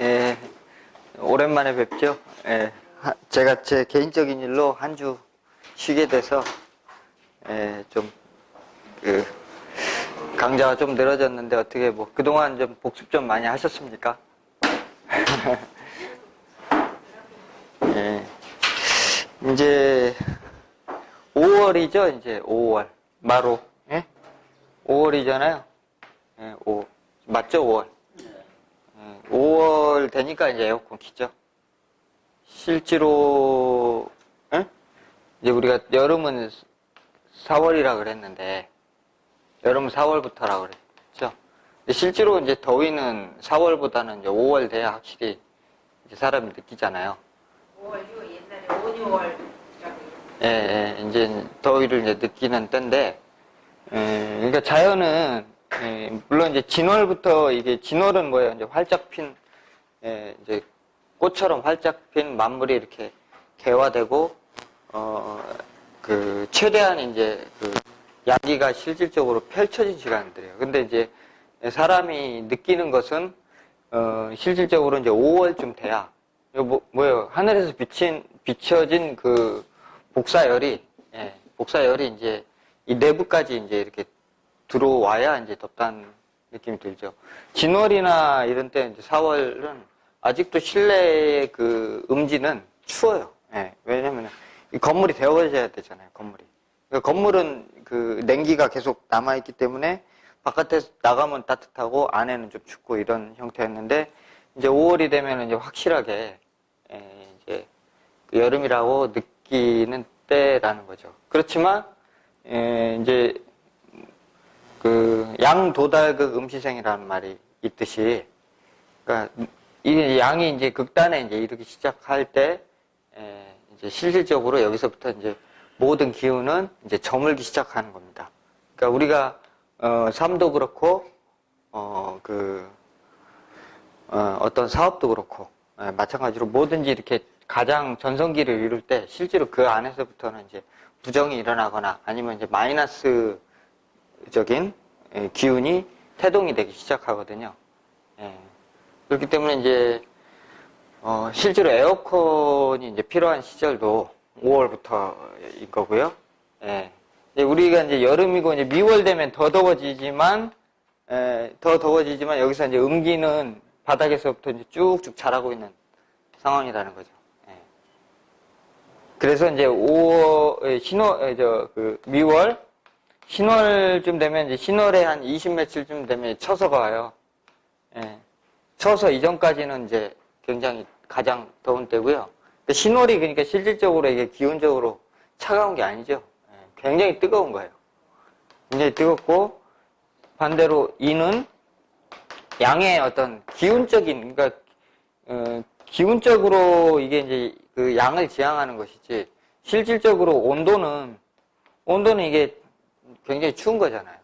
예, 오랜만에 뵙죠. 예, 제가 제 개인적인 일로 한 주 쉬게 돼서, 강좌가 좀 늘어졌는데, 어떻게 그동안 좀 복습 좀 많이 하셨습니까? 예, 이제, 5월이죠, 이제, 5월. 마로. 예? 5월이잖아요. 예, 맞죠, 5월? 5월 되니까 이제 에어컨 키죠. 실제로, 이제 우리가 여름은 4월이라 그랬는데, 여름은 4월부터라 그랬죠. 근데 실제로 이제 더위는 4월보다는 이제 5월 돼야 확실히 이제 사람이 느끼잖아요. 5월, 6월, 옛날에 5, 6월이라고. 예, 이제 더위를 이제 느끼는 때인데, 그러니까 자연은, 물론 이제 진월부터 이게 진월은 뭐예요? 이제 활짝 핀, 이제 꽃처럼 활짝 핀 만물이 이렇게 개화되고, 최대한 이제 양기가 실질적으로 펼쳐진 시간들이에요. 근데 이제 사람이 느끼는 것은, 실질적으로 이제 5월쯤 돼야, 뭐예요? 하늘에서 비춰진 복사열이 이제 이 내부까지 이제 이렇게 들어와야 이제 덥다는 느낌이 들죠. 진월이나 이런 때 이제 4월은 아직도 실내의 음지는 추워요. 예, 왜냐면 이 건물이 데워져야 되잖아요, 건물이. 그러니까 건물은 냉기가 계속 남아있기 때문에 바깥에 나가면 따뜻하고 안에는 좀 춥고 이런 형태였는데 이제 5월이 되면 이제 확실하게 이제 여름이라고 느끼는 때라는 거죠. 그렇지만 이제 양도달극 음시생이라는 말이 있듯이, 그러니까 이 양이 이제 극단에 이제 이르기 시작할 때 이제 실질적으로 여기서부터 이제 모든 기운은 이제 저물기 시작하는 겁니다. 그러니까 우리가 삶도 그렇고 어떤 사업도 그렇고 마찬가지로 뭐든지 이렇게 가장 전성기를 이룰 때 실제로 그 안에서부터는 이제 부정이 일어나거나 아니면 이제 마이너스적인 기운이 태동이 되기 시작하거든요. 그렇기 때문에 이제 실제로 에어컨이 이제 필요한 시절도 5월부터인 거고요. 우리가 이제 여름이고 이제 미월 되면 더 더워지지만 여기서 이제 음기는 바닥에서부터 이제 쭉쭉 자라고 있는 상황이라는 거죠. 그래서 이제 미월, 신월쯤 되면 이제 신월에 한 20 며칠쯤 되면 처서가 와요. 처서 이전까지는 이제 굉장히 가장 더운 때고요. 신월이 그러니까 실질적으로 이게 기온적으로 차가운 게 아니죠. 굉장히 뜨거운 거예요. 굉장히 뜨겁고 반대로 이는 양의 어떤 기운적인, 그러니까 기운적으로 이게 이제 양을 지향하는 것이지 실질적으로 온도는 이게 굉장히 추운 거잖아요.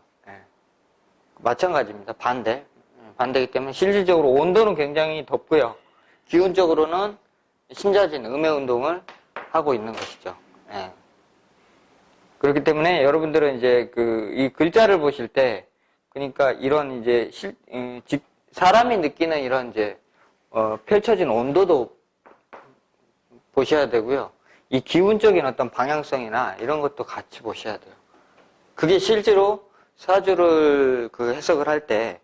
마찬가지입니다. 반대이기 때문에 실질적으로 온도는 굉장히 덥고요. 기운적으로는 심자진 음의 운동을 하고 있는 것이죠. 그렇기 때문에 여러분들은 이제 이 글자를 보실 때 그러니까 이런 이제 사람이 느끼는 이런 이제 펼쳐진 온도도 보셔야 되고요. 이 기운적인 어떤 방향성이나 이런 것도 같이 보셔야 돼요. 그게 실제로 사주를 해석을 할 때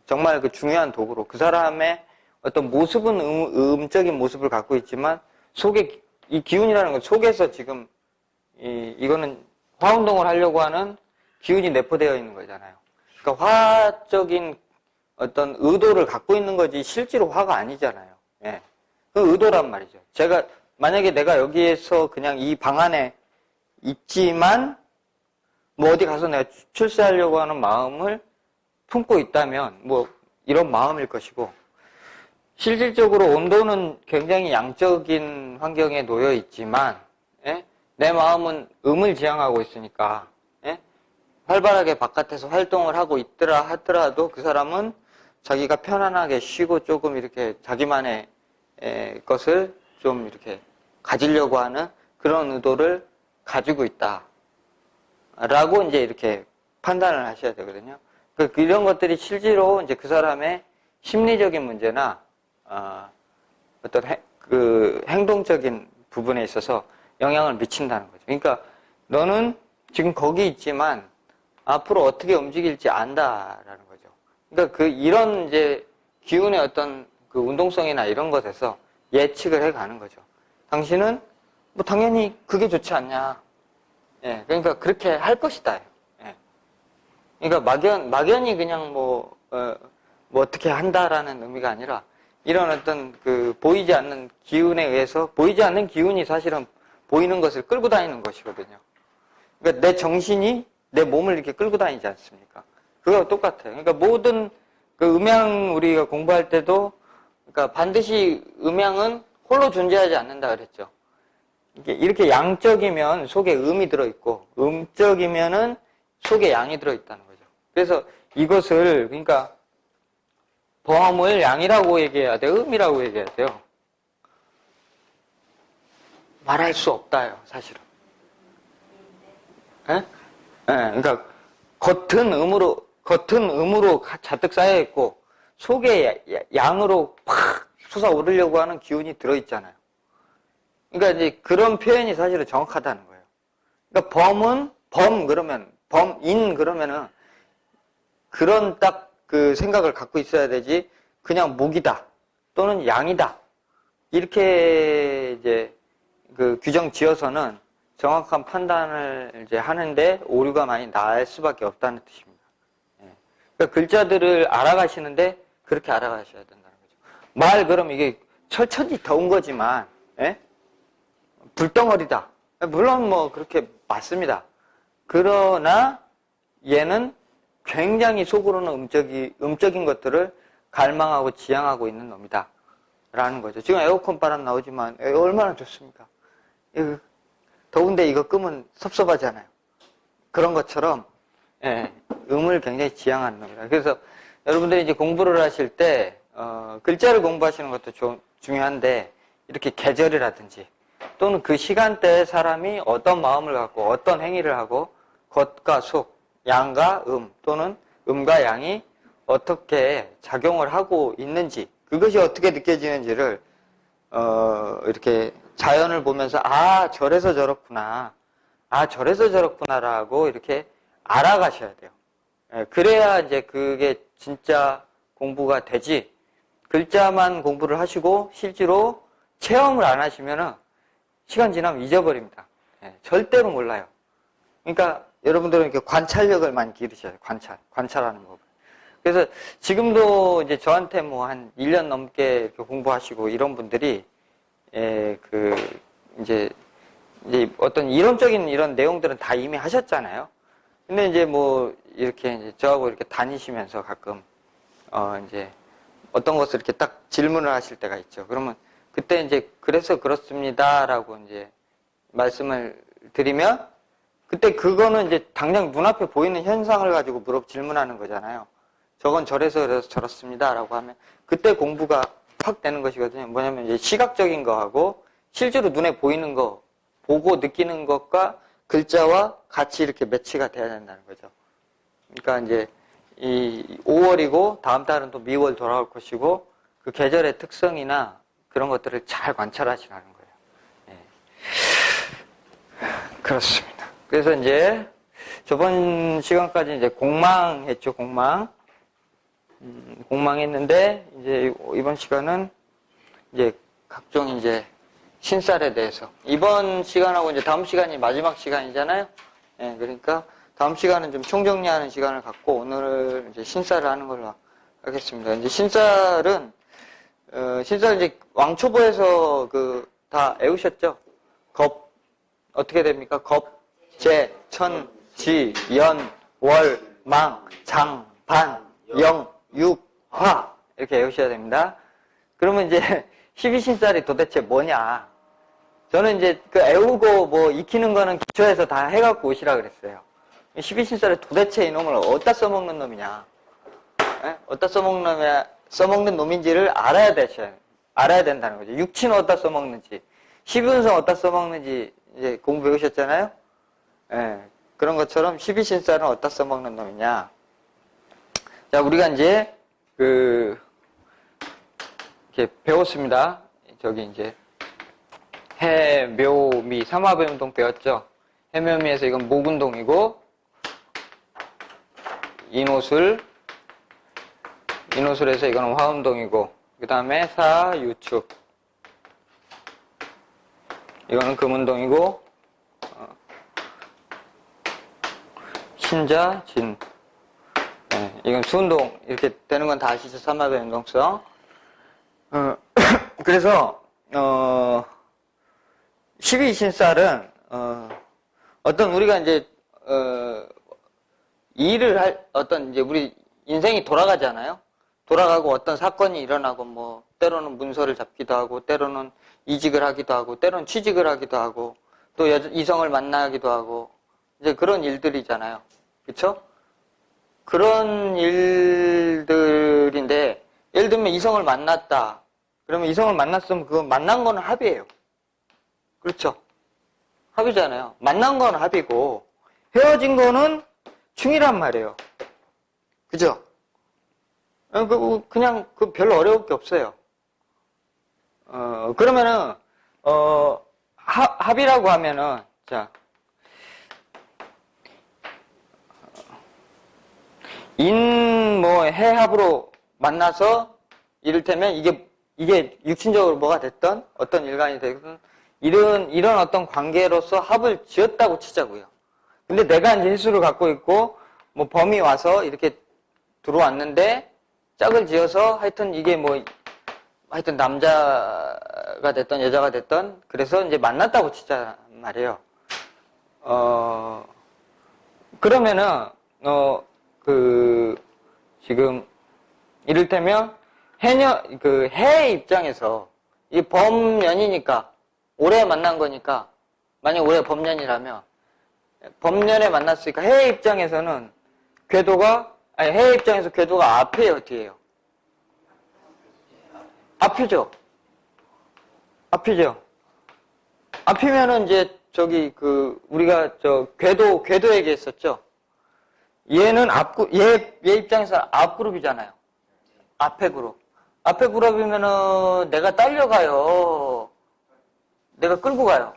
정말 중요한 도구로 그 사람의 어떤 모습은 음적인 모습을 갖고 있지만 속에 이 기운이라는 건 속에서 지금 이거는 화운동을 하려고 하는 기운이 내포되어 있는 거잖아요. 그러니까 화적인 어떤 의도를 갖고 있는 거지 실제로 화가 아니잖아요. 그 의도란 말이죠. 만약에 내가 여기에서 그냥 이 방 안에 있지만 뭐 어디 가서 내가 출세하려고 하는 마음을 품고 있다면 뭐 이런 마음일 것이고, 실질적으로 온도는 굉장히 양적인 환경에 놓여 있지만 내 마음은 음을 지향하고 있으니까 활발하게 바깥에서 활동을 하고 있더라 하더라도 그 사람은 자기가 편안하게 쉬고 조금 이렇게 자기만의 것을 좀 이렇게 가지려고 하는 그런 의도를 가지고 있다 라고 이제 이렇게 판단을 하셔야 되거든요. 이런 것들이 실제로 이제 그 사람의 심리적인 문제나 어떤 그 행동적인 부분에 있어서 영향을 미친다는 거죠. 그러니까 너는 지금 거기 있지만 앞으로 어떻게 움직일지 안다라는 거죠. 그러니까 이런 이제 기운의 어떤 그 운동성이나 이런 것에서 예측을 해 가는 거죠. 당신은 뭐 당연히 그게 좋지 않냐. 예, 그러니까 그렇게 할 것이다. 예. 그러니까 막연히 그냥 뭐 어떻게 한다라는 의미가 아니라 이런 어떤 그 보이지 않는 기운에 의해서 보이지 않는 기운이 사실은 보이는 것을 끌고 다니는 것이거든요. 그러니까 내 정신이 내 몸을 이렇게 끌고 다니지 않습니까? 그거와 똑같아요. 그러니까 모든 그 음양 우리가 공부할 때도 그러니까 반드시 음양은 홀로 존재하지 않는다 그랬죠. 이렇게 양적이면 속에 음이 들어있고 음적이면은 속에 양이 들어있다는 거죠. 그래서 이것을 그러니까 범을 양이라고 얘기해야 돼요? 음이라고 얘기해야 돼요? 말할 수 없다요, 사실은. 예? 예, 그러니까 겉은 음으로 잔뜩 쌓여있고 속에 양으로 팍 솟아오르려고 하는 기운이 들어있잖아요. 그러니까 이제 그런 표현이 사실은 정확하다는 거예요. 그러니까 범인 그러면은 그런 딱 그 생각을 갖고 있어야 되지, 그냥 목이다 또는 양이다 이렇게 이제 그 규정 지어서는 정확한 판단을 이제 하는데 오류가 많이 날 수밖에 없다는 뜻입니다. 그러니까 글자들을 알아가시는데 그렇게 알아가셔야 된다는 거죠. 그럼 이게 철천지 더운 거지만, 예? 불덩어리다. 물론 뭐 그렇게 맞습니다. 그러나 얘는 굉장히 속으로는 음적인 것들을 갈망하고 지향하고 있는 놈이다. 라는 거죠. 지금 에어컨 바람 나오지만 얼마나 좋습니까? 더운데 이거 끄면 섭섭하잖아요. 그런 것처럼 예, 음을 굉장히 지향하는 놈이다. 그래서 여러분들이 이제 공부를 하실 때 글자를 공부하시는 것도 중요한데 이렇게 계절이라든지 또는 그 시간대에 사람이 어떤 마음을 갖고 어떤 행위를 하고 겉과 속, 양과 또는 음과 양이 어떻게 작용을 하고 있는지 그것이 어떻게 느껴지는지를 이렇게 자연을 보면서 저래서 저렇구나 저래서 저렇구나라고 이렇게 알아가셔야 돼요. 그래야 이제 그게 진짜 공부가 되지 글자만 공부를 하시고 실제로 체험을 안 하시면은 시간 지나면 잊어버립니다. 절대로 몰라요. 그러니까 여러분들은 이렇게 관찰력을 많이 기르셔야 돼요. 관찰하는 법을. 그래서 지금도 이제 저한테 뭐 한 1년 넘게 이렇게 공부하시고 이런 분들이 이제 어떤 이론적인 이런 내용들은 다 이미 하셨잖아요. 근데 이제 뭐 이렇게 이제 저하고 이렇게 다니시면서 가끔 이제 어떤 것을 이렇게 딱 질문을 하실 때가 있죠. 그러면 그때 이제 그래서 그렇습니다라고 이제 말씀을 드리면 그때 그거는 이제 당장 눈앞에 보이는 현상을 가지고 질문하는 거잖아요. 저건 저래서 그래서 저렇습니다라고 하면 그때 공부가 확 되는 것이거든요. 뭐냐면 이제 시각적인 거하고 실제로 눈에 보이는 거 보고 느끼는 것과 글자와 같이 이렇게 매치가 돼야 된다는 거죠. 그러니까 이제 이 5월이고 다음 달은 또 미월 돌아올 것이고 그 계절의 특성이나 그런 것들을 잘 관찰하시라는 거예요. 그렇습니다. 그래서 이제 저번 시간까지 이제 공망했죠, 공망. 공망했는데 이제 이번 시간은 이제 각종 이제 신살에 대해서 이번 시간하고 이제 다음 시간이 마지막 시간이잖아요. 그러니까 다음 시간은 좀 총정리하는 시간을 갖고 오늘 이제 신살을 하는 걸로 하겠습니다. 이제 신살 이제 왕초보에서 다 외우셨죠? 어떻게 됩니까? 재, 천, 지, 연, 월, 망, 장, 반, 영, 육, 화 이렇게 외우셔야 됩니다. 그러면 이제 12신살이 도대체 뭐냐? 저는 이제 외우고 뭐 익히는 거는 기초에서 다 해갖고 오시라 그랬어요. 12신살이 도대체 이놈을 어디다 써먹는 놈이냐? 어디다 써먹는 놈인지를 알아야 된다는 거죠. 육치는 어디다 써먹는지, 12운성 어디다 써먹는지 이제 공부 배우셨잖아요? 그런 것처럼 12신살은 어디다 써먹는 놈이냐? 자, 우리가 이제 이렇게 배웠습니다. 저기 이제 해, 묘, 미, 삼화배 운동 배웠죠? 해, 묘, 미에서 이건 목 운동이고, 인호술에서 이거는 화 운동이고, 그 다음에 사, 유축. 이거는 금 운동이고, 신자, 진. 네, 이건 수 운동. 이렇게 되는 건 다 아시죠? 삼화배 운동성. 그래서, 12신살은, 어떤 우리가 이제, 일을 어떤 이제 우리 인생이 돌아가잖아요? 돌아가고 어떤 사건이 일어나고 뭐, 때로는 문서를 잡기도 하고, 때로는 이직을 하기도 하고, 때로는 취직을 하기도 하고, 또 이성을 만나기도 하고, 이제 그런 일들이잖아요. 그쵸? 그런 일들인데, 예를 들면 이성을 만났다. 그러면 이성을 만났으면 그거 만난 거는 합이에요. 그렇죠? 합이잖아요. 만난 건 합이고, 헤어진 거는 충이란 말이에요. 그죠? 그냥 별로 어려울 게 없어요. 그러면은, 합이라고 하면은, 자, 해합으로 만나서, 이를테면 이게 육신적으로 뭐가 됐던, 어떤 일간이 됐든, 이런 어떤 관계로서 합을 지었다고 치자고요. 근데 내가 이제 횟수를 갖고 있고, 뭐 범이 와서 이렇게 들어왔는데, 짝을 지어서 하여튼 이게 하여튼 남자가 됐던 여자가 됐던, 그래서 이제 만났다고 치자 말이에요. 그러면은, 지금, 이를테면, 해의 입장에서, 이 범년이니까, 올해 만난 거니까, 만약 올해 범년이라면, 범년에 만났으니까, 해의 입장에서는, 해의 입장에서 궤도가 앞이에요, 뒤에요? 앞이죠? 앞이죠? 앞이면은 이제, 우리가 궤도 얘기했었죠? 얘는 얘 입장에서 앞그룹이잖아요. 앞에 그룹. 앞에 그룹이면은 내가 딸려가요. 내가 끌고 가요.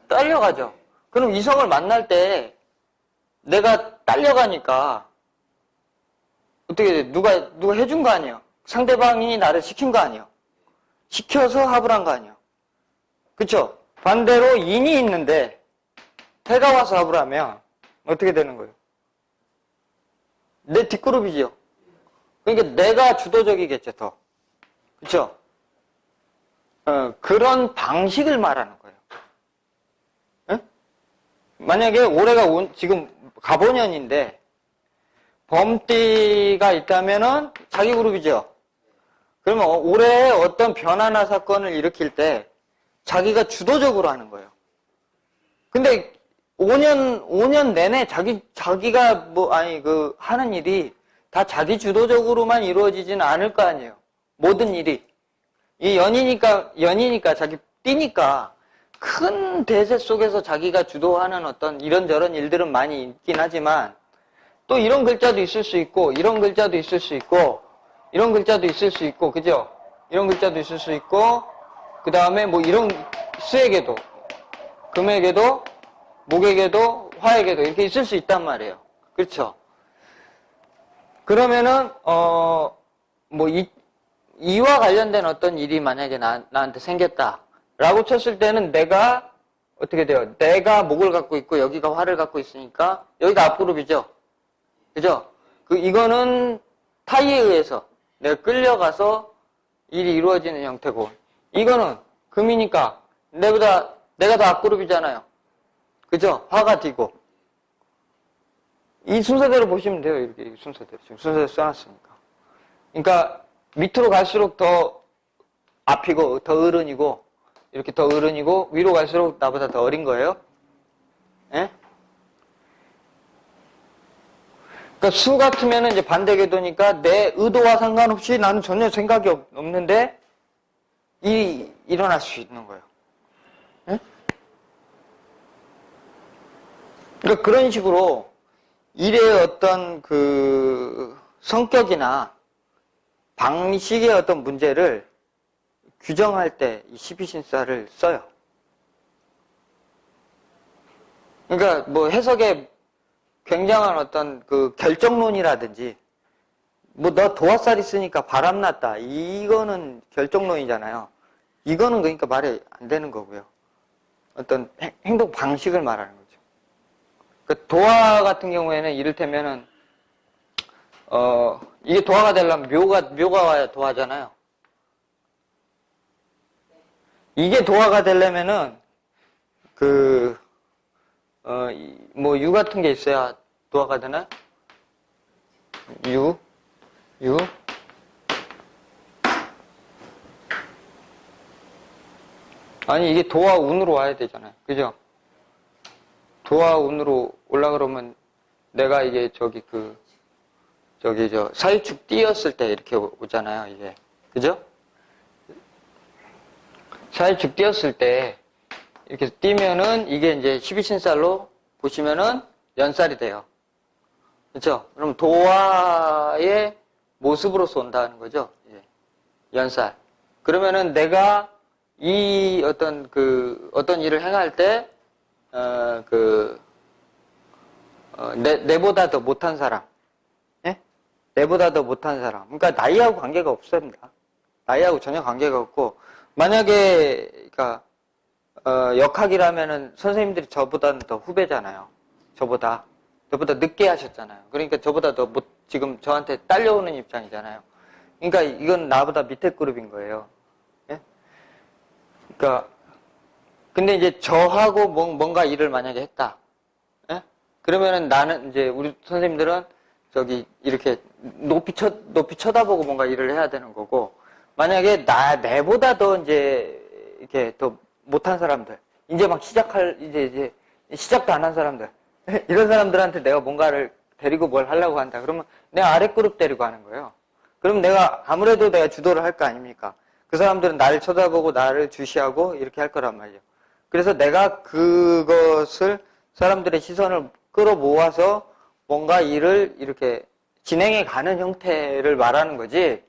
딸려가죠. 그럼 이성을 만날 때 내가 딸려가니까 어떻게 돼? 누가 해준 거 아니에요? 상대방이 나를 시킨 거 아니에요? 시켜서 합을 한 거 아니에요? 그쵸? 반대로 인이 있는데 해가 와서 합을 하면 어떻게 되는 거예요? 내 뒷그룹이죠. 그러니까 내가 주도적이겠죠, 더. 그쵸? 그런 방식을 말하는 거예요. 에? 만약에 올해가 지금 갑오년인데, 범띠가 있다면은 자기 그룹이죠. 그러면 올해 어떤 변화나 사건을 일으킬 때 자기가 주도적으로 하는 거예요. 근데 5년 내내 자기가 하는 일이 다 자기 주도적으로만 이루어지지는 않을 거 아니에요. 모든 일이. 이 연이니까 자기 띠니까 큰 대세 속에서 자기가 주도하는 어떤 이런저런 일들은 많이 있긴 하지만 또 이런 글자도 있을 수 있고, 이런 글자도 있을 수 있고, 이런 글자도 있을 수 있고, 그죠? 이런 글자도 있을 수 있고, 그 다음에 이런 수에게도, 금에게도, 목에게도, 화에게도 이렇게 있을 수 있단 말이에요. 그렇죠? 그러면은, 이와 관련된 어떤 일이 만약에 나한테 생겼다. 라고 쳤을 때는 내가, 어떻게 돼요? 내가 목을 갖고 있고, 여기가 화를 갖고 있으니까, 여기가 앞그룹이죠? 그죠? 이거는 타이에 의해서 내가 끌려가서 일이 이루어지는 형태고, 이거는 금이니까 내가 더 앞그룹이잖아요. 그죠? 화가 뒤고. 이 순서대로 보시면 돼요. 이렇게 순서대로. 지금 순서대로 써놨으니까. 그러니까 밑으로 갈수록 더 앞이고, 더 어른이고, 이렇게 더 어른이고, 위로 갈수록 나보다 더 어린 거예요. 예? 그러니까 수 같으면 이제 반대 궤도니까 내 의도와 상관없이 나는 전혀 생각이 없는데 일이 일어날 수 있는 거예요. 예? 그러니까 그런 식으로 일의 어떤 성격이나 방식의 어떤 문제를 규정할 때 이 12신사를 써요. 그러니까 뭐 해석에 굉장한 어떤 그 결정론이라든지 뭐 너 도화살이 쓰니까 바람났다. 이거는 결정론이잖아요. 이거는 그러니까 말이 안 되는 거고요. 어떤 행동 방식을 말하는 거죠. 그 도화 같은 경우에는 이를테면은 이게 도화가 되려면 묘가 와야 도화잖아요. 이게 도화가 되려면은 뭐 유 같은 게 있어야 도화가 되나? 유. 아니 이게 도화 운으로 와야 되잖아요. 그죠? 도화 운으로 올라 그러면 내가 이게 사유축 띄었을 때 이렇게 오잖아요. 이게. 그죠? 사유축 띄었을 때 이렇게 띄면은 이게 이제 12신살로 보시면은 연살이 돼요. 그렇죠? 그럼 도화의 모습으로서 온다는 거죠. 예. 연살. 그러면은 내가 이 어떤 일을 행할 때 내보다 더 못한 사람, 예? 내보다 더 못한 사람. 그러니까 나이하고 관계가 없습니다. 나이하고 전혀 관계가 없고, 만약에 그러니까 역학이라면은 선생님들이 저보다는 더 후배잖아요. 저보다 늦게 하셨잖아요. 그러니까 저보다 더 지금 저한테 딸려오는 입장이잖아요. 그러니까 이건 나보다 밑에 그룹인 거예요. 예? 그러니까 근데 이제 저하고 뭔가 일을 만약에 했다. 예? 그러면은 나는 이제 우리 선생님들은 이렇게 높이 쳐다보고 뭔가 일을 해야 되는 거고, 만약에 내보다 더 이제 이렇게 더 못한 사람들, 이제 막 이제 시작도 안 한 사람들, 이런 사람들한테 내가 뭔가를 데리고 뭘 하려고 한다. 그러면 내 아래 그룹 데리고 하는 거예요. 그럼 아무래도 내가 주도를 할 거 아닙니까? 그 사람들은 나를 쳐다보고 나를 주시하고 이렇게 할 거란 말이죠. 그래서 내가 그것을 사람들의 시선을 끌어모아서 뭔가 일을 이렇게 진행해 가는 형태를 말하는 거지.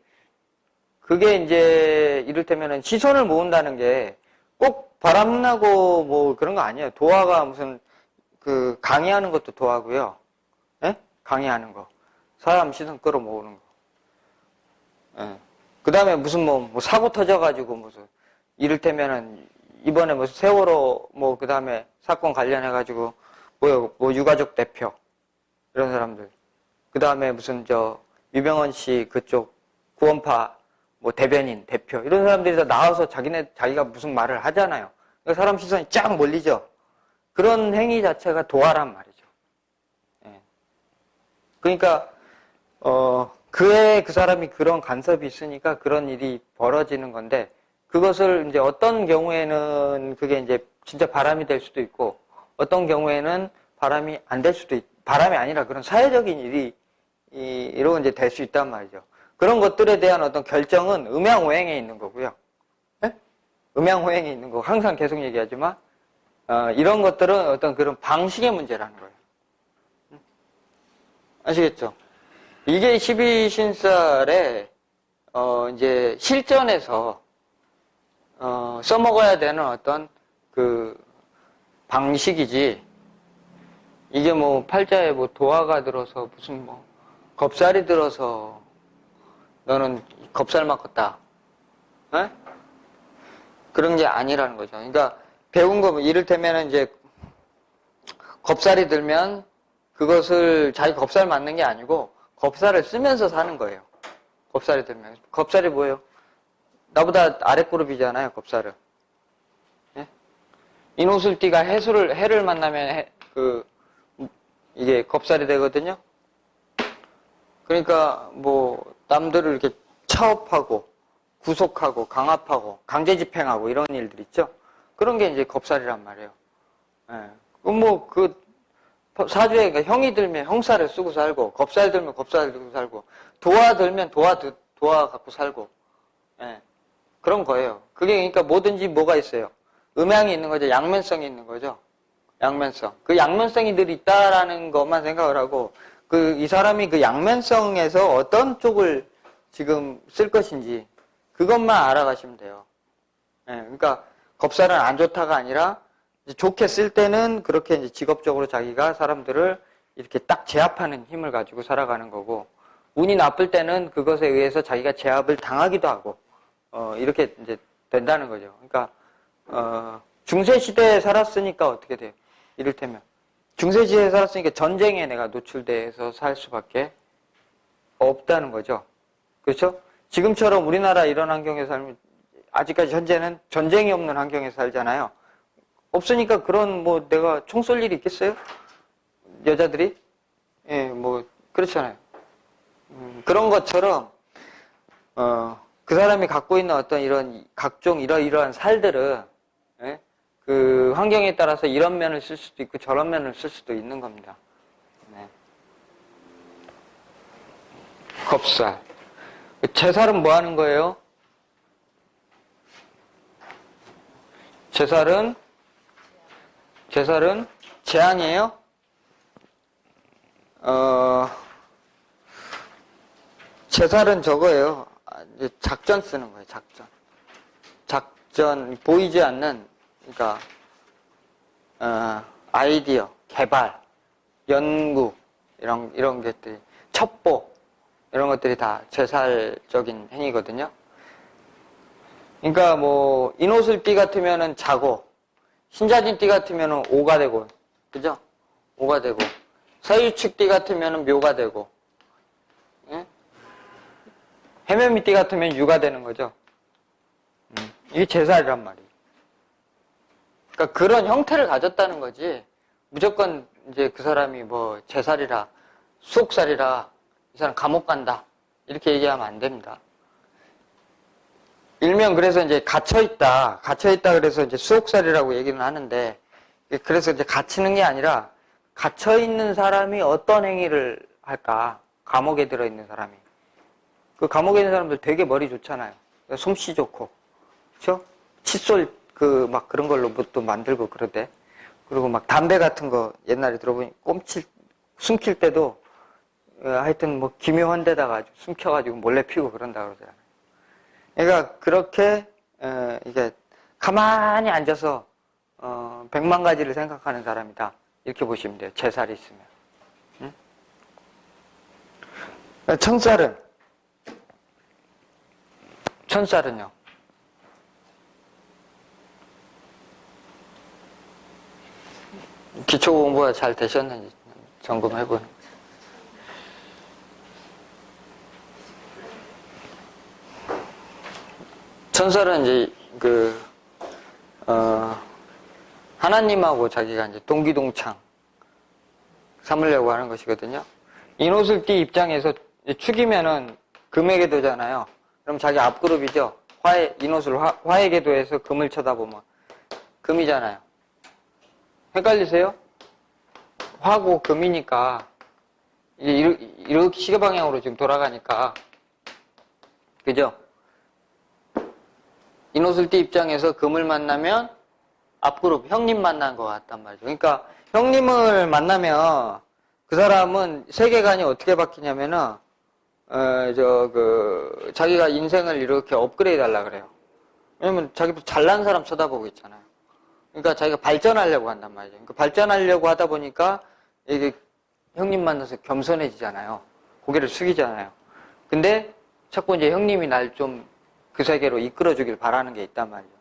그게 이제 이를테면은 시선을 모은다는 게 꼭 바람나고 뭐 그런 거 아니에요. 도화가 무슨 강의하는 것도 도화고요. 예? 강의하는 거. 사람 시선 끌어모으는 거. 예. 그 다음에 무슨 뭐 사고 터져가지고 무슨 이를테면은 이번에 무슨 세월호 그 다음에 사건 관련해가지고 뭐 유가족 대표 이런 사람들. 그 다음에 무슨 유병헌 씨 그쪽 구원파 대변인, 대표, 이런 사람들이 다 나와서 자기가 무슨 말을 하잖아요. 그러니까 사람 시선이 쫙 몰리죠. 그런 행위 자체가 도화란 말이죠. 예. 그러니까, 그 사람이 그런 간섭이 있으니까 그런 일이 벌어지는 건데, 그것을 이제 어떤 경우에는 그게 이제 진짜 바람이 될 수도 있고, 어떤 경우에는 바람이 안 될 수도 바람이 아니라 그런 사회적인 일이, 이러고 이제 될 수 있단 말이죠. 그런 것들에 대한 어떤 결정은 음양오행에 있는 거고요. 네? 음양오행에 있는 거고, 항상 계속 얘기하지만, 이런 것들은 어떤 그런 방식의 문제라는 거예요. 아시겠죠? 이게 12신살에, 이제 실전에서, 써먹어야 되는 어떤 방식이지, 이게 팔자에 도화가 들어서 무슨 겁살이 들어서 너는 겁살 맞겠다. 에? 그런 게 아니라는 거죠. 그러니까 배운 거 이를테면 이제 겁살이 들면 그것을 자기 겁살 맞는 게 아니고 겁살을 쓰면서 사는 거예요. 겁살이 들면. 겁살이 뭐예요? 나보다 아래 그룹이잖아요, 겁살은. 예? 인호술띠가 해를 만나면 이게 겁살이 되거든요. 그러니까 남들을 이렇게 차업하고 구속하고 강압하고 강제 집행하고 이런 일들 있죠. 그런 게 이제 겁살이란 말이에요. 예. 사주에 형이 들면 형살을 쓰고 살고, 겁살 들면 겁살 들고 살고, 도화 들면 도화 갖고 살고, 예. 그런 거예요. 그게 그러니까 뭐든지 뭐가 있어요. 음양이 있는 거죠. 양면성이 있는 거죠. 양면성. 그 양면성이 늘 있다라는 것만 생각을 하고, 이 사람이 그 양면성에서 어떤 쪽을 지금 쓸 것인지 그것만 알아가시면 돼요. 예, 그러니까 겁살은 안 좋다가 아니라 이제 좋게 쓸 때는 그렇게 이제 직업적으로 자기가 사람들을 이렇게 딱 제압하는 힘을 가지고 살아가는 거고, 운이 나쁠 때는 그것에 의해서 자기가 제압을 당하기도 하고, 이렇게 이제 된다는 거죠. 그러니까, 중세 시대에 살았으니까 어떻게 돼요? 이를테면 중세 시대에 살았으니까 전쟁에 내가 노출돼서 살 수밖에 없다는 거죠. 그렇죠? 지금처럼 우리나라 이런 환경에 살면 아직까지 현재는 전쟁이 없는 환경에 살잖아요. 없으니까 그런 뭐 내가 총 쏠 일이 있겠어요? 여자들이? 예, 뭐 그렇잖아요. 그런 것처럼 그 사람이 갖고 있는 어떤 이런 각종 이러이러한 살들은 예? 그 환경에 따라서 이런 면을 쓸 수도 있고 저런 면을 쓸 수도 있는 겁니다. 네. 겁살. 제살은 뭐 하는 거예요? 제살은 재앙이에요? 제살은 저거예요. 이제 작전 쓰는 거예요, 작전, 보이지 않는, 그러니까, 아이디어, 개발, 연구, 이런 것들이, 첩보, 이런 것들이 다 제살적인 행위거든요. 그러니까 뭐, 인호술띠 같으면은 자고, 신자진띠 같으면은 오가 되고, 그죠? 오가 되고, 서유축띠 같으면은 묘가 되고, 예? 해면미띠 같으면 유가 되는 거죠. 이게 제살이란 말이에요. 그러니까 그런 형태를 가졌다는 거지, 무조건 이제 그 사람이 뭐 제살이라, 수옥살이라, 이 사람 감옥 간다, 이렇게 얘기하면 안 됩니다. 일명 그래서 이제 갇혀있다 그래서 이제 수옥살이라고 얘기는 하는데, 그래서 이제 갇히는 게 아니라, 갇혀있는 사람이 어떤 행위를 할까? 감옥에 들어있는 사람이. 그 감옥에 있는 사람들 되게 머리 좋잖아요. 솜씨 좋고, 그쵸? 칫솔, 막 그런 걸로 뭐 또 만들고 그러대. 그리고 막 담배 같은 거 옛날에 들어보니 숨길 때도, 하여튼 뭐 기묘한 데다가 숨겨가지고 몰래 피우고 그런다 그러더라고요. 그러니까 그렇게, 이게 가만히 앉아서, 100만 가지를 생각하는 사람이다. 이렇게 보시면 돼요. 제살이 있으면. 응? 천살은요. 기초 공부가 잘 되셨는지 점검해보는. 천살은 이제 하나님하고 자기가 이제 동기동창 삼으려고 하는 것이거든요. 인호술띠 입장에서 축이면은 금의 궤도잖아요. 그럼 자기 앞그룹이죠. 인호술 화의 궤도에서 금을 쳐다보면 금이잖아요. 헷갈리세요? 화고 금이니까 이렇게 시계 방향으로 지금 돌아가니까, 그죠? 인호술띠 입장에서 금을 만나면 앞그룹 형님 만난 것 같단 말이죠. 그러니까 형님을 만나면 그 사람은 세계관이 어떻게 바뀌냐면은 자기가 인생을 이렇게 업그레이드 하려고 그래요. 왜냐면 자기도 잘난 사람 쳐다보고 있잖아요. 그러니까 자기가 발전하려고 한단 말이죠. 그러니까 발전하려고 하다 보니까 이게 형님 만나서 겸손해지잖아요. 고개를 숙이잖아요. 근데 자꾸 이제 형님이 날 좀 그 세계로 이끌어주길 바라는 게 있단 말이죠.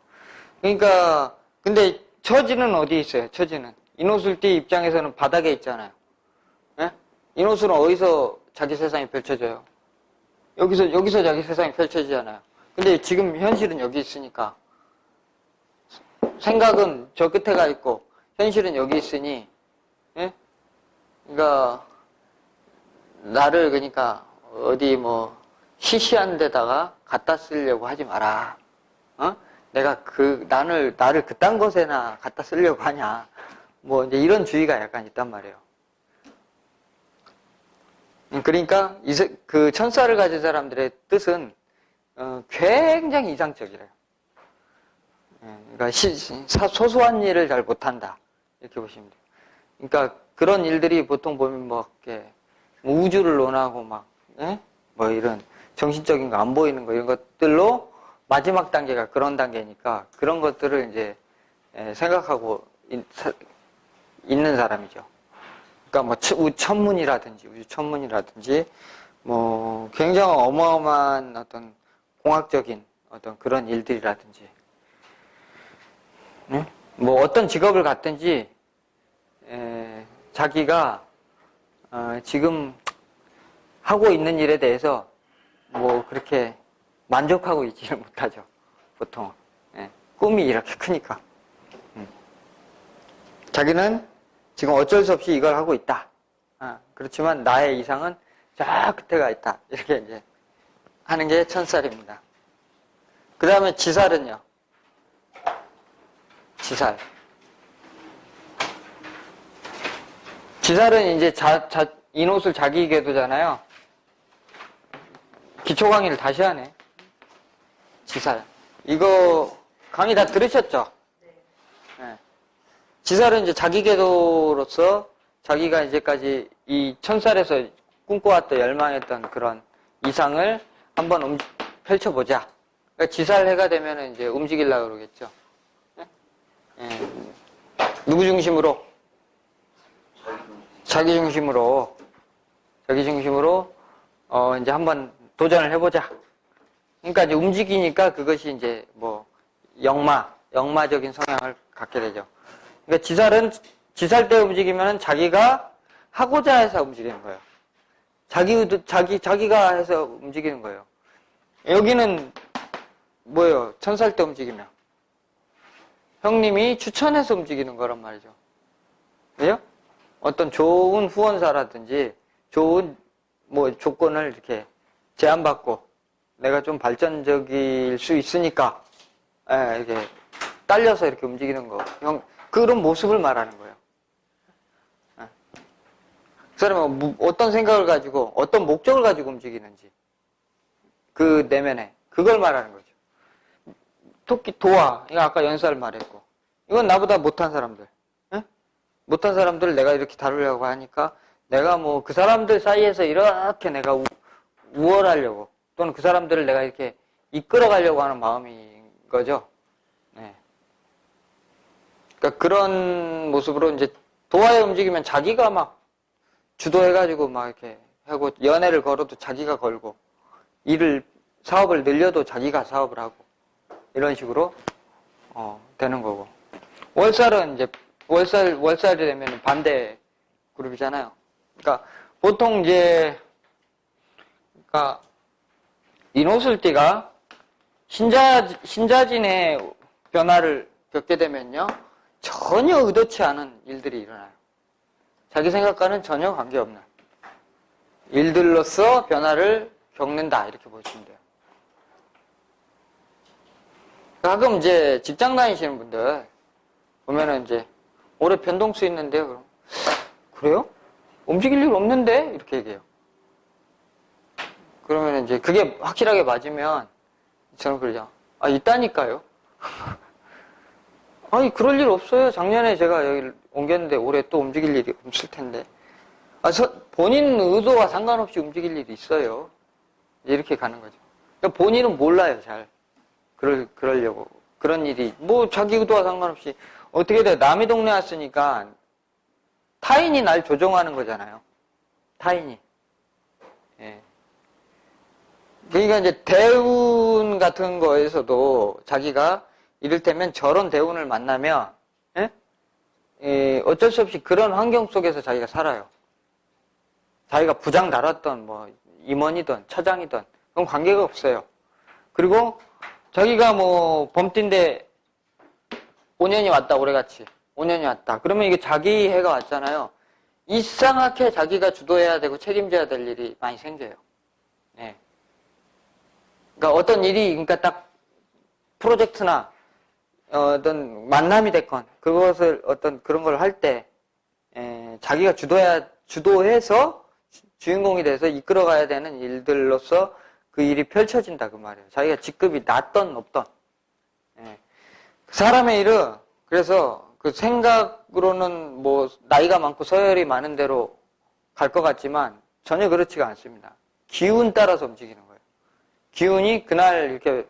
그러니까 근데 처지는 어디 있어요? 처지는 인호술띠 입장에서는 바닥에 있잖아요. 예? 인호술은 어디서 자기 세상이 펼쳐져요? 여기서 자기 세상이 펼쳐지잖아요. 근데 지금 현실은 여기 있으니까 생각은 저 끝에 가 있고 현실은 여기 있으니, 예? 그러니까 나를 그러니까 어디 뭐 시시한 데다가 갖다 쓰려고 하지 마라. 내가 나를 그딴 것에나 갖다 쓰려고 하냐. 뭐 이제 이런 주의가 약간 있단 말이에요. 그러니까 그 천사를 가진 사람들의 뜻은 굉장히 이상적이래요. 그러니까 소소한 일을 잘 못한다. 이렇게 보시면 돼요. 그러니까 그런 일들이 보통 보면 뭐 이렇게 우주를 논하고 막, 예? 뭐 이런 정신적인 거, 안 보이는 거, 이런 것들로 마지막 단계가 그런 단계니까 그런 것들을 이제 생각하고 있는 사람이죠. 그러니까 뭐 천문이라든지 우주 천문이라든지 뭐 굉장히 어마어마한 어떤 공학적인 어떤 그런 일들이라든지 뭐 어떤 직업을 갖든지 자기가 지금 하고 있는 일에 대해서 뭐 그렇게 만족하고 있지를 못하죠. 보통 꿈이 이렇게 크니까 자기는 지금 어쩔 수 없이 이걸 하고 있다. 그렇지만 나의 이상은 저 끝에가 있다. 이렇게 이제 하는 게 천살입니다. 그 다음에 지살은요. 지살. 지살은 이제 인옷을 자기 궤도잖아요. 기초 강의를 다시 하네. 지살. 이거 강의 다 들으셨죠? 네. 지살은 이제 자기 궤도로서 자기가 이제까지 이 천살에서 꿈꿔왔던 열망했던 그런 이상을 한번 펼쳐보자. 그러니까 지살해가 되면은 이제 움직이려고 그러겠죠. 네? 누구 중심으로? 자기 중심으로 이제 한번 도전을 해보자. 그러니까 이제 움직이니까 그것이 이제 뭐 영마적인 성향을 갖게 되죠. 그러니까 지살 때 움직이면은 자기가 하고자 해서 움직이는 거예요. 자기가 해서 움직이는 거예요. 여기는 뭐예요? 천살 때 움직이면 형님이 추천해서 움직이는 거란 말이죠. 그죠? 어떤 좋은 후원사라든지 좋은 뭐 조건을 이렇게 제안받고 내가 좀 발전적일 수 있으니까 이렇게 딸려서 이렇게 움직이는 거. 그런 모습을 말하는 거예요. 그 사람은 어떤 생각을 가지고 어떤 목적을 가지고 움직이는지 그 내면에 그걸 말하는 거죠. 토끼 도화 이거 아까 연살 말했고 이건 나보다 못한 사람들 못한 사람들을 내가 이렇게 다루려고 하니까 내가 뭐 그 사람들 사이에서 이렇게 내가 우월하려고 또는 그 사람들을 내가 이렇게 이끌어가려고 하는 마음인 거죠. 네. 그러니까 그런 모습으로 이제 도화에 움직이면 자기가 막 주도해가지고 막 이렇게 하고 연애를 걸어도 자기가 걸고 사업을 늘려도 자기가 사업을 하고 이런 식으로 되는 거고 월살은 이제 월살이 되면 반대 그룹이잖아요. 그러니까 보통 이제 그러니까 인호술띠가 신자진의 변화를 겪게 되면요 전혀 의도치 않은 일들이 일어나요. 자기 생각과는 전혀 관계없는 일들로서 변화를 겪는다 이렇게 보시면 돼요. 가끔 이제 직장 다니시는 분들 보면은 이제 올해 변동수 있는데요. 그럼 그래요? 움직일 일 없는데? 이렇게 얘기해요. 그러면 이제 그게 확실하게 맞으면 저는 그러죠. 있다니까요. 아니 그럴 일 없어요. 작년에 제가 여기를 옮겼는데 올해 또 움직일 일이 없을 텐데. 본인 의도와 상관없이 움직일 일이 있어요. 이렇게 가는 거죠. 그러니까 본인은 몰라요, 잘. 그러려고. 그런 일이, 뭐, 자기 의도와 상관없이, 어떻게 돼? 남의 동네 왔으니까, 타인이 날 조종하는 거잖아요. 타인이. 예. 그러니까 이제 대운 같은 거에서도 자기가 이를테면 저런 대운을 만나면, 어쩔 수 없이 그런 환경 속에서 자기가 살아요. 자기가 부장 달았던, 뭐, 임원이든 차장이든, 그건 관계가 없어요. 그리고 자기가 뭐 범띠인데 5년이 왔다 올해같이 5년이 왔다 그러면 이게 자기 해가 왔잖아요. 이상하게 자기가 주도해야 되고 책임져야 될 일이 많이 생겨요. 네. 그러니까 어떤 일이 그러니까 딱 프로젝트나 어떤 만남이 됐건 그것을 어떤 그런 걸 할 때 자기가 주도해서 주인공이 돼서 이끌어가야 되는 일들로서 그 일이 펼쳐진다 그 말이에요. 자기가 직급이 낮던 높던. 사람의 일은 그래서 그 생각으로는 뭐 나이가 많고 서열이 많은 대로 갈 것 같지만 전혀 그렇지가 않습니다. 기운 따라서 움직이는 거예요. 기운이 그날 이렇게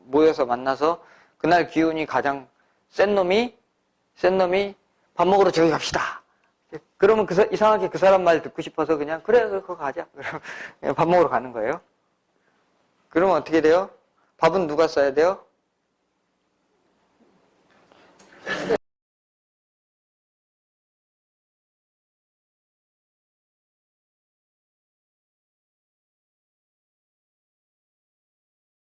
모여서 만나서 그날 기운이 가장 센 놈이 밥 먹으러 저기 갑시다. 그러면 이상하게 그 사람 말 듣고 싶어서 그냥 그래 그거 가자. 그럼 밥 먹으러 가는 거예요. 그러면 어떻게 돼요? 밥은 누가 써야 돼요?